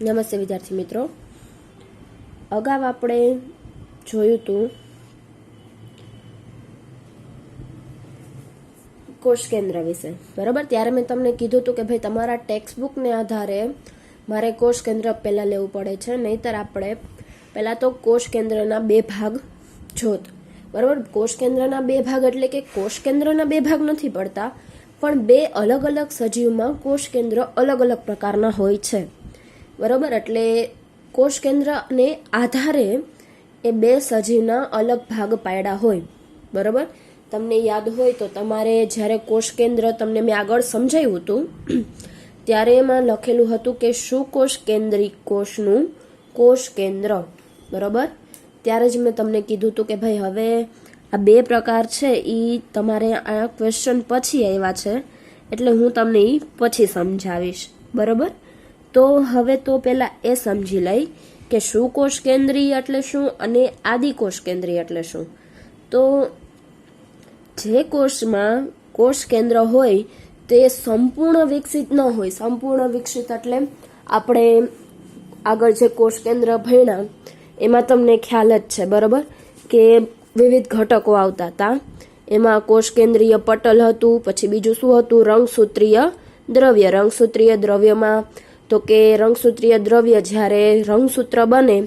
નમસ્તે વિદ્યાર્થી મિત્રો, અગાઉ આપણે જોયું હતું કોષ કેન્દ્ર વિશે, બરાબર? ત્યારે મેં તમને કીધું હતું કે ભાઈ તમારા ટેક્સ્ટ બુકને આધારે મારે કોષ કેન્દ્ર પહેલાં લેવું પડે છે, નહીતર આપણે પહેલાં તો કોષ કેન્દ્રના બે ભાગ જોત, બરાબર? કોષ કેન્દ્રના બે ભાગ એટલે કે કોષ કેન્દ્રના બે ભાગ નથી પડતા, પણ બે અલગ અલગ સજીવમાં કોષ કેન્દ્ર અલગ અલગ પ્રકારના હોય છે, બરાબર? એટલે કોષ કેન્દ્રને આધારે એ બે સજીવના અલગ ભાગ પાડ્યા હોય, બરાબર? તમને યાદ હોય તો તમારે જ્યારે કોષ કેન્દ્ર તમને મેં આગળ સમજાવ્યું હતું ત્યારે એમાં લખેલું હતું કે સુકોષ કેન્દ્રિક કોષનું કોષ કેન્દ્ર, બરાબર? ત્યારે જ મેં તમને કીધું હતું કે ભાઈ હવે આ બે પ્રકાર છે એ તમારે આ ક્વેશ્ચન પછી આવ્યા છે, એટલે હું તમને એ પછી સમજાવીશ, બરાબર? તો હવે તો પહેલા એ સમજી લઈ કે સુકોષ કેન્દ્રીય એટલે શું અને આદિકોષ કેન્દ્રીય એટલે શું. તો જે કોષમાં કોષ કેન્દ્ર હોય તે સંપૂર્ણ વિકસિત ન હોય. સંપૂર્ણ વિકસિત એટલે આપણે આગળ જે કોષ કેન્દ્ર ભણ્યા એમાં તમને ખ્યાલ જ છે, બરાબર, કે વિવિધ ઘટકો આવતા હતા. એમાં કોષ કેન્દ્રીય પટલ હતું, પછી બીજું શું હતું? રંગસૂત્રીય દ્રવ્ય. રંગસૂત્રીય દ્રવ્યમાં તો કે રંગસૂત્રીય દ્રવ્ય જ્યારે રંગસૂત્ર બને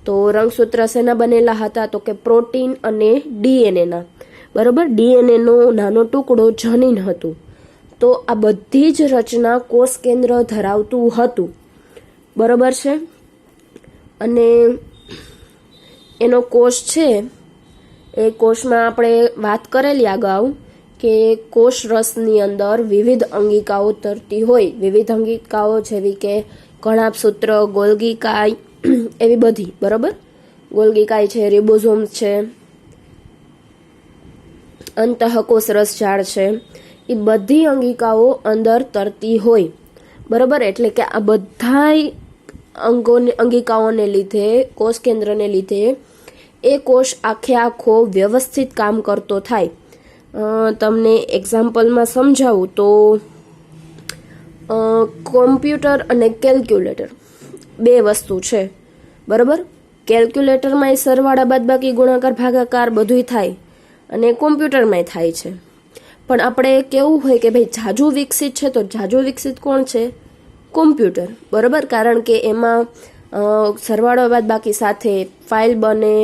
તો રંગસૂત્ર શેના બનેલા હતા? તો કે પ્રોટીન અને ડીએનએના, બરાબર? ડીએનએનો નાનો ટુકડો જનીન હતું. તો આ બધી જ રચના કોષ કેન્દ્ર ધરાવતું હતું, બરાબર છે? અને એનો કોષ છે એ કોષમાં આપણે વાત કરેલી અગાઉ કે કોષ રસની અંદર વિવિધ અંગિકાઓ તરતી હોય. વિવિધ અંગિકાઓ જેવી કે કણાભસૂત્ર, ગોલ્ગી કાય, એવી બધી, બરાબર? ગોલ્ગી કાય છે, રિબોઝોમ્સ છે, અંતઃકોષ રસજાળ છે, એ બધી અંગિકાઓ અંદર તરતી હોય, બરાબર? એટલે કે આ બધાય અંગિકાઓને લીધે, કોષ કેન્દ્રને લીધે એ કોષ આખો વ્યવસ્થિત કામ કરતો થાય. તમને એક્ઝામ્પલમાં સમજાવું તો કોમ્પ્યુટર અને કેલ્ક્યુલેટર બે વસ્તુ છે, બરાબર? કેલ્ક્યુલેટરમાં એ સરવાળા બાદબાકી ગુણાકાર ભાગાકાર બધુંય થાય અને કોમ્પ્યુટરમાં થાય છે. પણ આપણે કેવું હોય કે ભાઈ જાજુ વિકસિત છે તો જાજુ વિકસિત કોણ છે? કોમ્પ્યુટર, બરાબર? કારણ કે એમાં સરવાળો બાદબાકી સાથે ફાઇલ બને,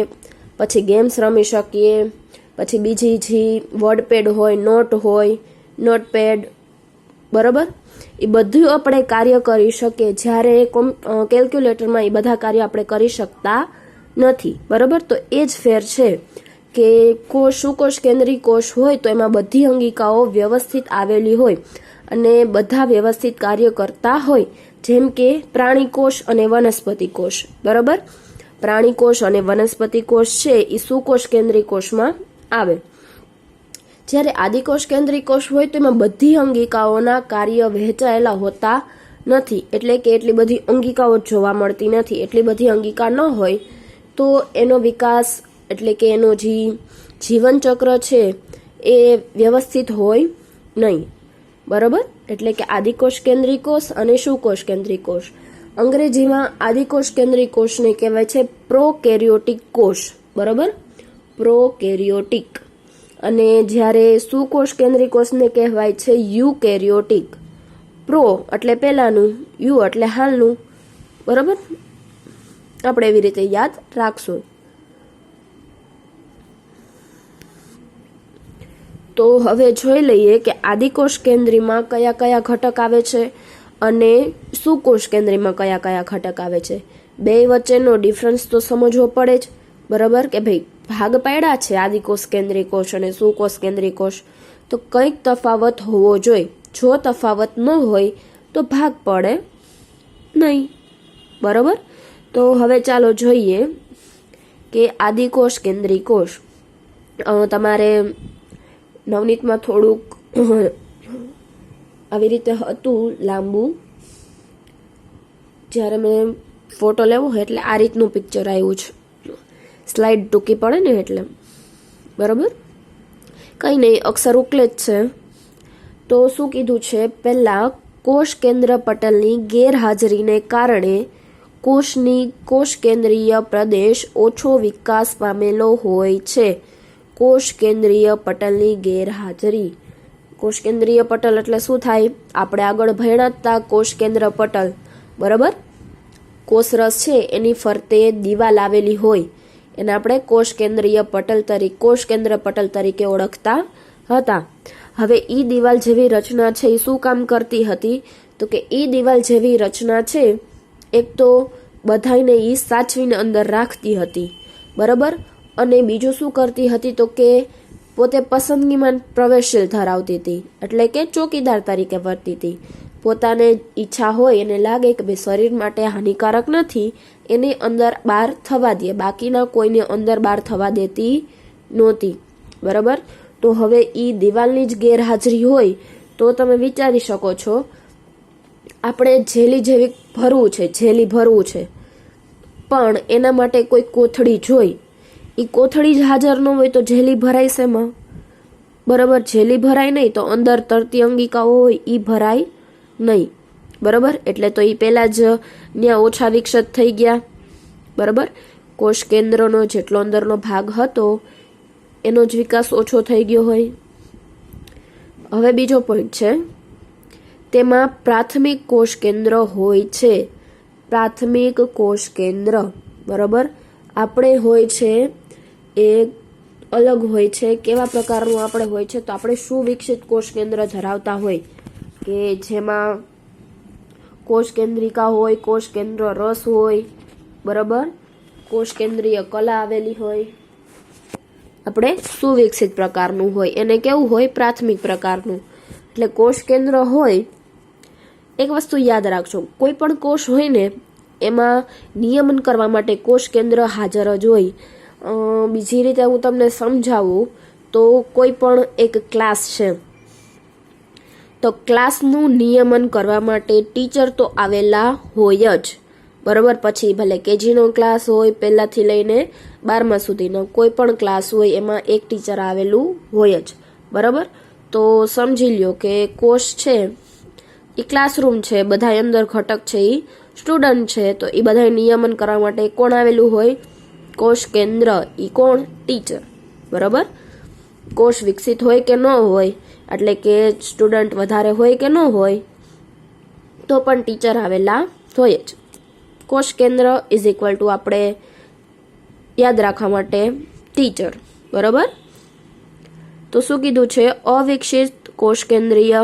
પછી ગેમ્સ રમી શકીએ, પછી બીજી જે વર્ડપેડ હોય, નોટપેડ, બરાબર? એ બધું આપણે કાર્ય કરી શકીએ, જ્યારે કેલ્ક્યુલેટરમાં એ બધા કાર્ય આપણે કરી શકતા નથી, બરાબર? તો એ જ ફેર છે કે સુકોષ કેન્દ્રિય કોષ હોય તો એમાં બધી અંગિકાઓ વ્યવસ્થિત આવેલી હોય અને બધા વ્યવસ્થિત કાર્ય કરતા હોય, જેમ કે પ્રાણી કોષ અને વનસ્પતિ કોષ, બરાબર? પ્રાણી કોષ અને વનસ્પતિ કોષ છે એ સુકોષ કેન્દ્રિય કોષમાં આવે. જ્યારે આદિકોષ કેન્દ્રિય કોષ હોય તો એમાં બધી અંગિકાઓના કાર્ય વહેંચાયેલા હોતા નથી, એટલે કે એટલી બધી અંગિકાઓ જોવા મળતી નથી. એટલી બધી અંગિકા ન હોય તો એનો વિકાસ એટલે કે એનો જે જીવન ચક્ર છે એ વ્યવસ્થિત હોય નહીં, બરાબર? એટલે કે આદિકોષ કેન્દ્રિય કોષ અને સુકોષ કેન્દ્રિય કોષ. અંગ્રેજીમાં આદિકોષ કેન્દ્રિય કોષને કહેવાય છે પ્રોકેરિયોટિક કોષ, બરાબર? પ્રોકેરિયોટિક. અને જ્યારે સુકોષ કેન્દ્રિય કોષને કહેવાય છે યુકેરિયોટિક. પ્રો એટલે પહેલાનું, યુ એટલે હાલનું, બરાબર? આપણે એવી રીતે યાદ રાખશું. તો હવે જોઈ લઈએ કે આદિકોષ કેન્દ્રીમાં કયા કયા ઘટક આવે છે અને સુકોષ કેન્દ્રીમાં કયા કયા ઘટક આવે છે. બે વચ્ચેનો ડિફરન્સ તો સમજવો પડે જ, બરાબર? કે ભાઈ ભાગ પાડ્યા છે આદિકોષ કેન્દ્રીય કોષ અને સુકોષ કેન્દ્રીય કોષ, તો કંઈક તફાવત હોવો જોઈએ. જો તફાવત ન હોય તો ભાગ પડે નહીં, બરાબર? તો હવે ચાલો જોઈએ કે આદિકોષ કેન્દ્રીય કોષ. તમારે નવનીતમાં થોડુંક આવી રીતે હતું લાંબુ, જ્યારે મેં ફોટો લેવો હોય એટલે આ રીતનું પિક્ચર આવ્યું છે. સ્લાઇડ ટૂંકી પડે ને એટલે, બરાબર? કંઈ નહીં, અક્ષર ઉકલે જ છે. તો શું કીધું છે? પહેલા કોષ કેન્દ્ર પટલની ગેરહાજરીને કારણે કોષની કોષ કેન્દ્રીય પ્રદેશ ઓછો વિકાસ પામેલો હોય છે. કોષ કેન્દ્રીય પટલની ગેરહાજરી. કોષ કેન્દ્રીય પટલ એટલે શું થાય? આપણે આગળ ભણ્યા હતા કોષ કેન્દ્ર પટલ, બરાબર? કોષરસ છે એની ફરતે દિવાલ આવેલી હોય એને આપણે કોષ કેન્દ્રીય પટલ તરીકે કોષ કેન્દ્ર પટલ તરીકે ઓળખતા હતા. હવે ઈ દિવાલ જેવી રચના છે એ શું કામ કરતી હતી? તો કે ઈ દિવાલ જેવી રચના છે એક તો બધાને ઈ સાચવીને અંદર રાખતી હતી, બરાબર? અને બીજું શું કરતી હતી? તો કે પોતે પસંદગીમાં પ્રવેશશીલ ધરાવતી હતી, એટલે કે ચોકીદાર તરીકે વર્તી હતી. પોતાને ઈચ્છા હોય એને લાગે કે ભાઈ શરીર માટે હાનિકારક નથી, એને અંદર બહાર થવા દે, બાકીના કોઈને અંદર બહાર થવા દેતી નહોતી, બરાબર? તો હવે ઈ દિવાલની જ ગેરહાજરી હોય તો તમે વિચારી શકો છો, આપણે જેલી જેવી ભરવું છે પણ એના માટે કોઈ કોથળી જોઈ, એ કોથળી જ હાજર ન હોય તો જેલી ભરાય શેમાં? બરાબર, જેલી ભરાય નહીં તો અંદર તરતી અંગિકાઓ હોય એ ભરાય નહીં, બરાબર? એટલે તો એ પહેલા જ ત્યાં ઓછા વિકસિત થઈ ગયા, બરાબર? કોષ કેન્દ્રનો જેટલો અંદરનો ભાગ હતો એનો જ વિકાસ ઓછો થઈ ગયો હોય. હવે બીજો પોઈન્ટ છે, તેમાં પ્રાથમિક કોષ કેન્દ્ર હોય છે. પ્રાથમિક કોષ કેન્દ્ર, બરાબર? આપણે હોય છે એ અલગ હોય છે. કેવા પ્રકારનું આપણે હોય છે? તો આપણે સુવિકસિત કોષ કેન્દ્ર ધરાવતા હોય કે જેમાં કોષ કેન્દ્રિકા હોય, કોષ કેન્દ્ર રસ હોય, બરાબર? કોષ કેન્દ્રીય કલા આવેલી હોય. આપણે સુવિકસિત પ્રકારનું હોય એને કેવું હોય? પ્રાથમિક પ્રકારનું. એટલે કોષ કેન્દ્ર હોય, એક વસ્તુ યાદ રાખજો, કોઈ પણ કોષ હોય ને એમાં નિયમન કરવા માટે કોષ કેન્દ્ર હાજર જ હોય. બીજી રીતે હું તમને સમજાવું તો કોઈ પણ એક ક્લાસ છે તો ક્લાસનું નિયમન કરવા માટે ટીચર તો આવેલા હોય જ, બરાબર? પછી ભલે કેજીનો ક્લાસ હોય, પહેલાથી લઈને 12મા સુધીનો કોઈ પણ ક્લાસ હોય એમાં એક ટીચર આવેલું હોય જ, બરાબર? તો સમજી લ્યો કે કોષ છે એ ક્લાસરૂમ છે, બધા અંદર ઘટક છે એ સ્ટુડન્ટ છે, તો એ બધા નિયમન કરવા માટે કોણ આવેલું હોય? કોષ કેન્દ્ર. એ કોણ? ટીચર, બરાબર? કોષ વિકસિત હોય કે ન હોય, એટલે કે સ્ટુડન્ટ વધારે હોય કે ન હોય, તો પણ ટીચર આવેલા હોય જ. કોષ કેન્દ્ર ઇઝ ઇક્વલ ટુ આપણે યાદ રાખવા માટે ટીચર, બરાબર? તો શું કીધું છે? અવિકસિત કોષ કેન્દ્રીય,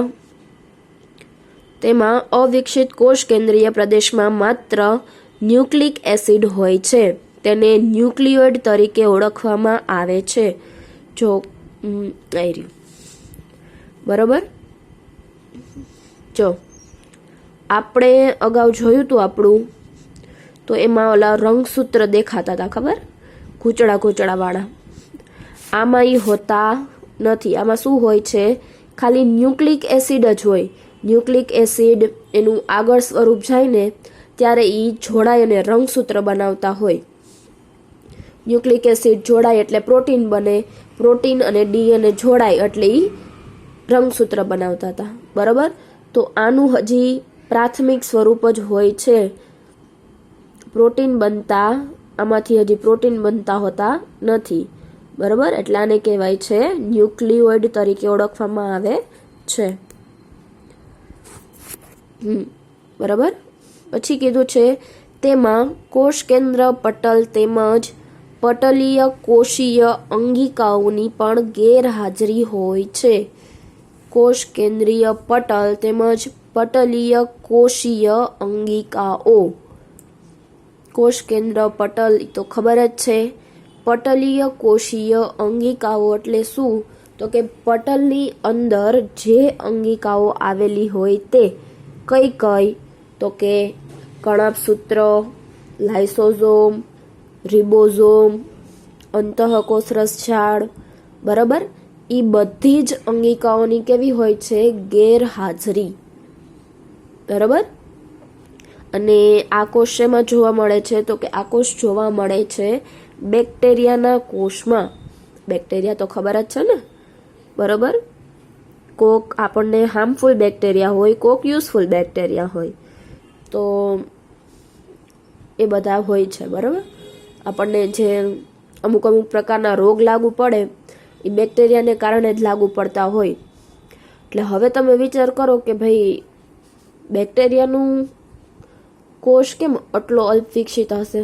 તેમાં અવિકસિત કોષ કેન્દ્રીય પ્રદેશમાં માત્ર ન્યુક્લિક એસિડ હોય છે. તેને ન્યુક્લિયોઇડ તરીકે ઓળખવામાં આવે છે. જો બરાબર, જો આપણે અગાઉ જોયું હતું આપણું, તો એમાં ઓલા રંગસૂત્ર દેખાતા હતા, ખબર? ઘૂંચડા વાળા. આમાં એ હોતા નથી. આમાં શું હોય છે? ખાલી ન્યુક્લિક એસિડ જ હોય. ન્યુક્લિક એસિડ એનું આગળ સ્વરૂપ જાય ને ત્યારે એ જોડાય અને રંગસૂત્ર બનાવતા હોય. ન્યુક્લિક એસિડ જોડાય એટલે પ્રોટીન બને, પ્રોટીન અને ડીએનએ જોડાય એટલે એ રંગસૂત્ર બનાવતા હતા, બરાબર? તો આનું હજી પ્રાથમિક સ્વરૂપ જ હોય છે. પ્રોટીન બનતા, આમાંથી હજી પ્રોટીન બનતા હોતા નથી, બરાબર? એટલે આને કહેવાય છે ન્યુક્લિયોઇડ તરીકે ઓળખવામાં આવે છે. બરાબર? પછી કીધું છે તેમાં કોષ કેન્દ્ર પટલ તેમજ પટલીય કોષીય અંગિકાઓની પણ ગેરહાજરી હોય છે. કોષ કેન્દ્રીય પટલ તેમજ પટલીય કોષીય અંગિકાઓ. કોષ કેન્દ્ર પટલ તો ખબર જ છે. પટલીય કોષીય અંગિકાઓ એટલે શું? તો કે પટલની અંદર જે અંગિકાઓ આવેલી હોય તે કઈ કઈ? તો કે કણાભસૂત્ર, લાઇસોઝોમ, રિબોઝોમ, અંતઃકોષરસ ઝાડ, બરાબર? એ બધી જ અંગિકાઓની કેવી હોય છે? ગેરહાજરી, બરાબર? અને આ કોષ શેમાં જોવા મળે છે? તો કે આ કોષ જોવા મળે છે બેક્ટેરિયાના કોષમાં. બેક્ટેરિયા તો ખબર જ છે ને, બરાબર? કોક આપણને હાર્મફુલ બેક્ટેરિયા હોય, કોક યુઝફુલ બેક્ટેરિયા હોય. તો એ બધા હોય છે, બરાબર. આપણને જે અમુક અમુક પ્રકારના રોગ લાગુ પડે એ બેક્ટેરિયાને કારણે જ લાગુ પડતા હોય. એટલે હવે તમે વિચાર કરો કે ભાઈ બેક્ટેરિયાનું કોષ કેમ આટલો અલ્પ વિકસિત હશે?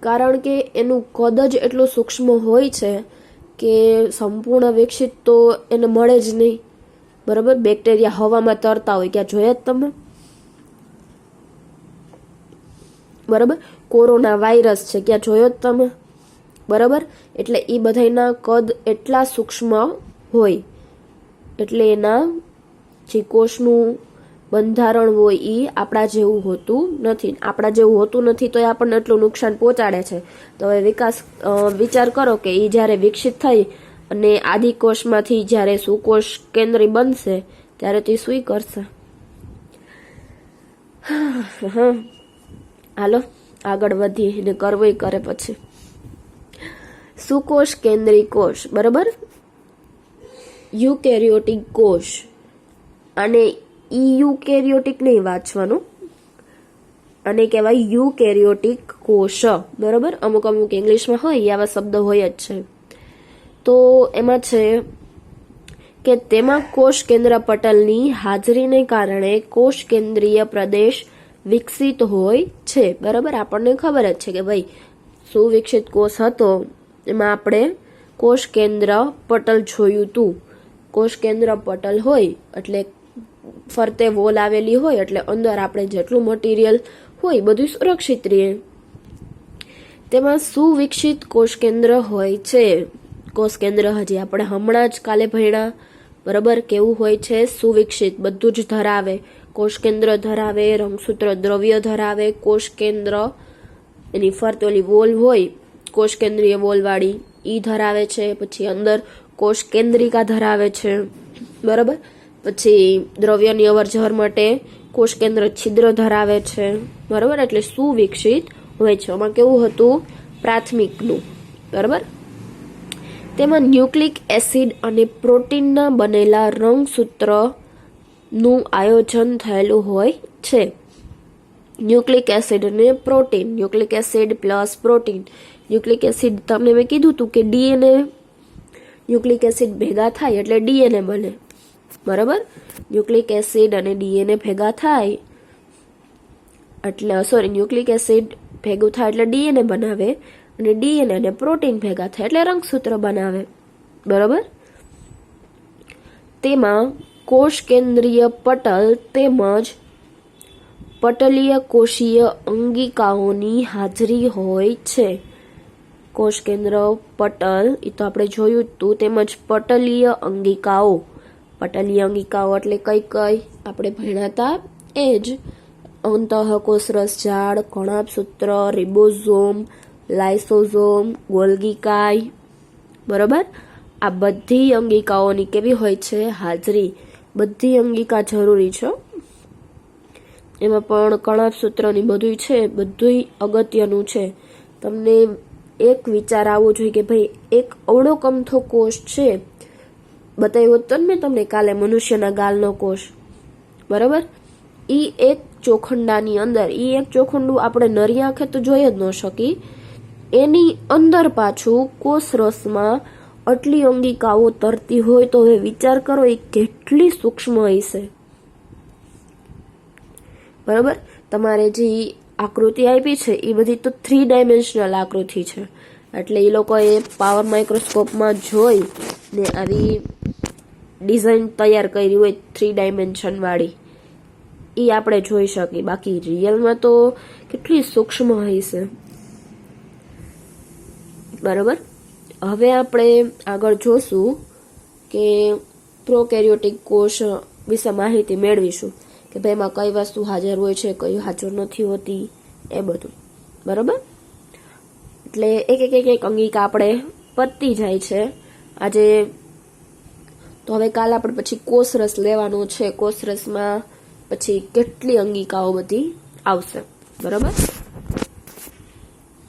કારણ કે એનું કદ જ એટલું સૂક્ષ્મ હોય છે કે સંપૂર્ણ વિકસિત તો એને મળે જ નહીં, બરાબર. બેક્ટેરિયા હવામાં તરતા હોય, ક્યાં જોયા જ તમે? બરાબર. કોરોના વાયરસ છે, ક્યાં જોયો જ તમે? બરાબર. એટલે એ બધાના કદ એટલા સૂક્ષ્મ હોય, એટલે એના જે કોષનું બંધારણ હોય એ આપણા જેવું હોતું નથી. આપણા જેવું હોતું નથી તો એ આપણને એટલું નુકસાન પહોંચાડે છે. તો હવે વિચાર કરો કે એ જ્યારે વિકસિત થઈ અને આદિકોષમાંથી જ્યારે સુકોષ કેન્દ્રી બનશે ત્યારે તે શું કરશે? હાલો આગળ વધીએ, એને કરવું કરે પછી. સુકોષ કેન્દ્રી કોષ, બરાબર. યુકેરિયોટિક કોષ, અને યુકેરિયોટિક નહીં વાંચવાનું, અને કહેવાય યુકેરિયોટિક કોષ, બરાબર. અમુક અમુક ઇંગ્લિશમાં હોય આવા શબ્દ હોય જ છે. તો એમાં છે કે તેમાં કોષ કેન્દ્ર પટલની હાજરીને કારણે કોષ કેન્દ્રીય પ્રદેશ વિકસિત હોય છે, બરાબર. આપણને ખબર જ છે કે ભાઈ સુવિકસિત કોષ હતો, એમાં આપણે કોષ કેન્દ્ર પટલ જોયું હતું. કોષ કેન્દ્ર પટલ હોય એટલે ફરતે વોલ આવેલી હોય, એટલે અંદર આપણે જેટલું મટીરિયલ હોય બધું સુરક્ષિત રહે. તેમાં સુવિકસિત કોષ કેન્દ્ર હોય છે. કોષ કેન્દ્ર હજી આપણે હમણાં જ કાલે ભણ્યા, બરાબર. કેવું હોય છે? સુવિકસિત, બધું જ ધરાવે. કોષ કેન્દ્ર ધરાવે, રંગસૂત્ર દ્રવ્ય ધરાવે, કોષ કેન્દ્ર એની ફરતે ઓલી વોલ હોય કોષ કેન્દ્રીય વોલ વાળી ઈ ધરાવે છે. પછી અંદર કોષ કેન્દ્રિકા ધરાવે છે, બરાબર. પછી દ્રવ્યની અવર જવર માટે કોષ કેન્દ્ર છિદ્ર ધરાવે છે, બરાબર. એટલે સુવિકસિત હોય છે. આમાં કેવું હતું? પ્રાથમિકનું, બરાબર. તેમાં ન્યુક્લિક એસિડ અને પ્રોટીનના બનેલા રંગસૂત્રનું આયોજન થયેલું હોય છે. ન્યુક્લિક એસિડ અને protein, nucleic acid plus protein. Nucleic acid તમને મેં કીધું હતું કે ડીએનએ, ન્યુક્લિક એસિડ ભેગા થાય એટલે ડીએનએ બને, બરાબર. ન્યુક્લિક એસિડ અને ડીએનએ ભેગા થાય એટલે ન્યુક્લિક એસિડ ભેગું થાય એટલે ડીએનએ બનાવે, અને ડીએનએ અને પ્રોટીન ભેગા થાય એટલે રંગસૂત્ર બનાવે, બરાબર. તેમાં કોષ કેન્દ્રીય પટલ તેમજ પટલીય કોષીય અંગિકાઓની હાજરી હોય છે. કોષ કેન્દ્ર પટલ એ તો આપણે જોયું હતું, તેમજ પટલીય અંગિકાઓ. પટલીય અંગિકાઓ એટલે કઈ કઈ આપણે ભણ્યા હતા એ જ. અંતઃકોષરસ ઝાડ, કણાભસૂત્ર, રિબોઝોમ, લાઇસોઝોમ, ગોલ્ગી કાય, બરાબર. આ બધી અંગિકાઓની કેવી હોય છે? હાજરી. બધી અંગિકા જરૂરી છે. એમાં પણ કણાભસૂત્રની બધું છે, બધું અગત્યનું છે. તમને એક વિચાર આવવો જોઈએ કે ભાઈ એક અવળો કમથો કોષ છે, બતાવ્યો તો મેં તમને કાલે મનુષ્યના ગાલનો કોષ, બરાબર. ઈ એક ચોખંડાની અંદર, ઈ એક ચોખંડું આપણે નરી આંખે તો જોઈ જ ન શકી, એની અંદર પાછું કોષરસમાં આટલી અંગિકાઓ તરતી હોય તો હવે વિચાર કરો એ કેટલી સૂક્ષ્મ હશે, બરાબર. તમારે જે આકૃતિ આપી છે એ બધી તો 3 ડાયમેન્શનલ આકૃતિ છે, એટલે એ લોકોએ પાવર માઇક્રોસ્કોપમાં જોઈ ને આવી ડિઝાઇન તૈયાર કરી હોય 3 ડાયમેન્શન વાળી, એ આપણે જોઈ શકીએ. બાકી રિયલમાં તો કેટલી સૂક્ષ્મ હશે, બરાબર. હવે આપણે આગળ જોશું કે પ્રોકેરિયોટિક કોષ વિશે માહિતી મેળવીશું કે ભાઈ એમાં કઈ વસ્તુ હાજર હોય છે, કઈ હાજર નથી હોતી, એ બધું, બરાબર. એટલે એક અંગિકા આપણે પતતી જાય છે આજે. તો હવે કાલ આપણે પછી કોષરસ લેવાનો છે. કોષરસમાં પછી કેટલી અંગિકાઓ બધી આવશે, બરાબર.